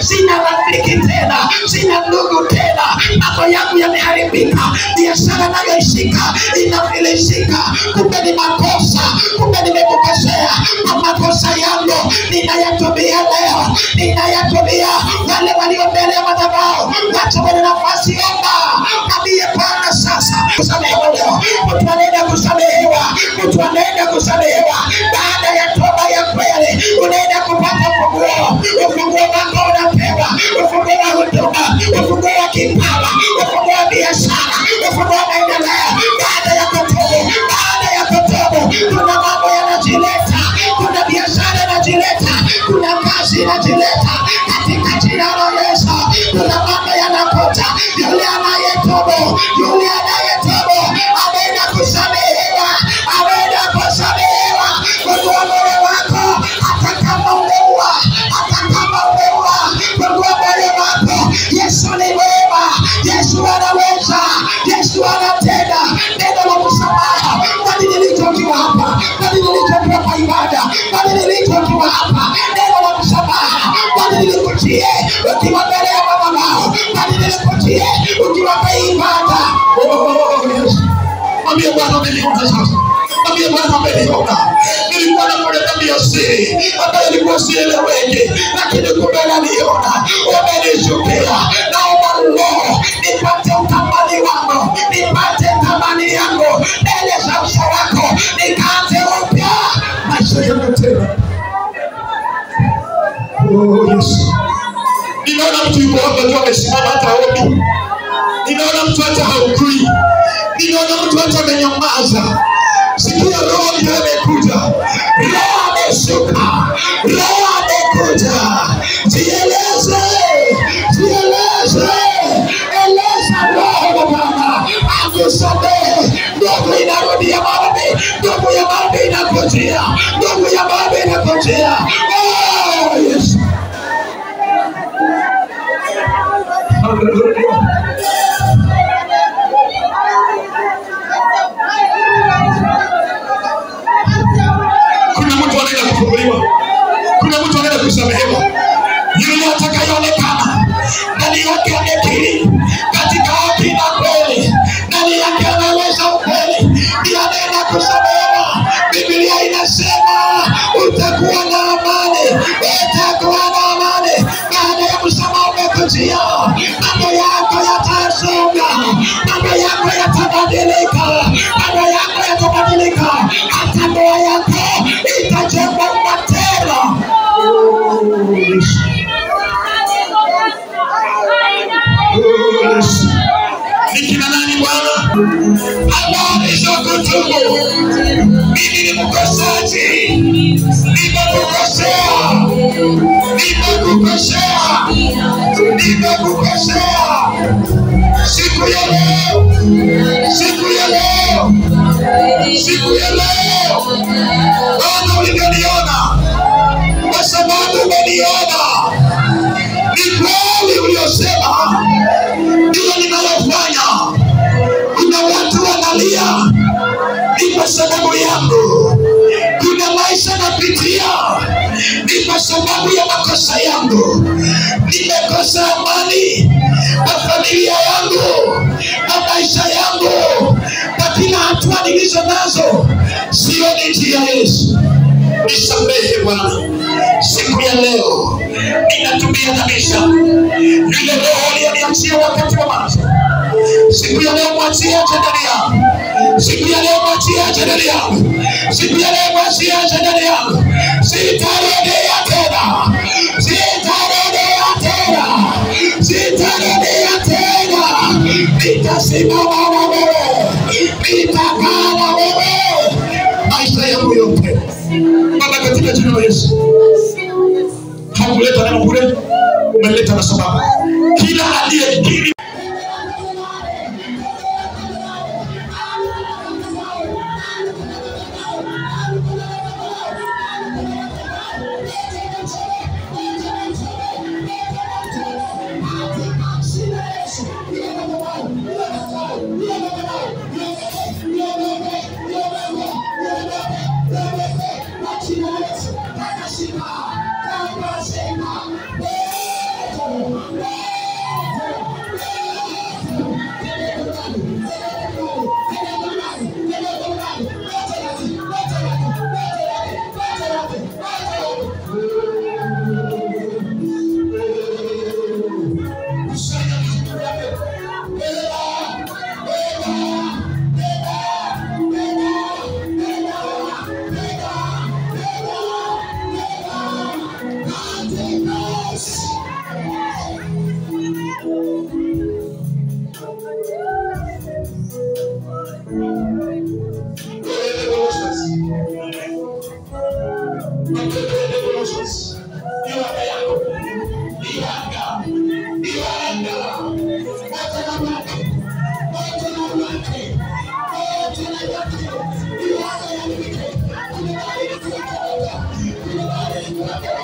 sina rafiki tena, sina ndugu tena, mambo yangu yameharibika, biashara nayoishika inafilisika. Kumbe ni makosa, kumbe nimekukosea. Kwa makosa yangu ninayatubia leo, ninayatubia. Wale walio mbele ya madhabahu wacha wana nafasi, omba, mwambie Bwana sasa kusamehewa leo. Mtu anaenda kusamehewa, mtu anaenda kusamehewa. Baada ya toba ya kweli unaenda kupata ufunguo wako unapewa, ufunguo wa huduma, ufunguo wa kipawa, ufunguo wa biashara, ufunguo wa maendeleo. Baada ya kutubu, kuna mambo yanajileta, kuna biashara inajileta, kuna kazi inajileta katika jina la Yesu. Kuna mambo yanakuja. Yule anayetubu ameenda kusamehewa, Fungua moyo wako, hata kama umeua, fungua moyo wako. Yesu ni mwema, Yesu anaweza, Yesu anatenda. Neno la msamaha, bali nilichokiwa hapa, bali nilichokiwa kwa ibada, bali nilichokiwa hapa. Neno la msamaha, bali nilikujie ukiwa mbele ya madhabahu, bali nilikujie ukiwa kwa ibada. Yesu, mwambie Bwana umeniona sasa. Mwambie Bwana umeniona. Nilikuwa nafanya dhambi ya siri ambayo ilikuwa sieleweki, lakini kumbe unaniona, umenishukia. Naomba Roho nipate utamani wangu, nipate tamani yangu mbele za uso wako, nikaanze upya maisha yangu tena. Oh Yesu, ninaona mtu yuko hapa tu amesimama hata haombi. Ninaona mtu hata haukui. Ninaona mtu hata amenyamaza. Sikia, Roho ndiye amekuja. Roho ameshuka. Roho amekuja. Jieleze. Eleza Roho wa Bwana. Akusamehe. Ndugu inarudia maombi. Ndugu ya maombi inakujia. Oh Yesu. Hallelujah. Kuna mtu anaenda kufunguliwa, kuna mtu anaenda kusamehewa. Yule atakayeonekana ndani yake amekiri katika haki na kweli, ndani yake anaweza ukweli, ndiye anaenda kusamehewa. Biblia inasema utakuwa na amani, baada ya msamaha umekujia. Mambo yako yatasonga, mambo yako yatabadilika, hata ndoa yako itajengwa tena. Ni kina nani Bwana? Habari za kutubu. Mimi ni mkosaji, nimekukosea. Siku ya leo Bwana uliniona, kwa sababu umeniona. Ni kweli uliosema ndio ninayofanya. Kuna watu wanalia, ni kwa sababu yangu. Kuna maisha napitia, ni kwa sababu ya makosa yangu. Nimekosa amani kwa familia yangu, kwa maisha yangu, kwa kila hatua nilizo nazo. Sioni njia Yesu. Nisamehe Bwana. Siku ya leo ninatumia kabisa yule Roho aliyeniachia wakati wa mwanzo. Siku ya leo mwachie ndani yangu. Siku ya leo mwachie ndani yangu. Sitarudia tena. Nitasimama na wewe, nitakaa na wewe katika jina la Yesu. Hakuleta neno bure, umeleta na sababu. Kila aliyekiri Thank you.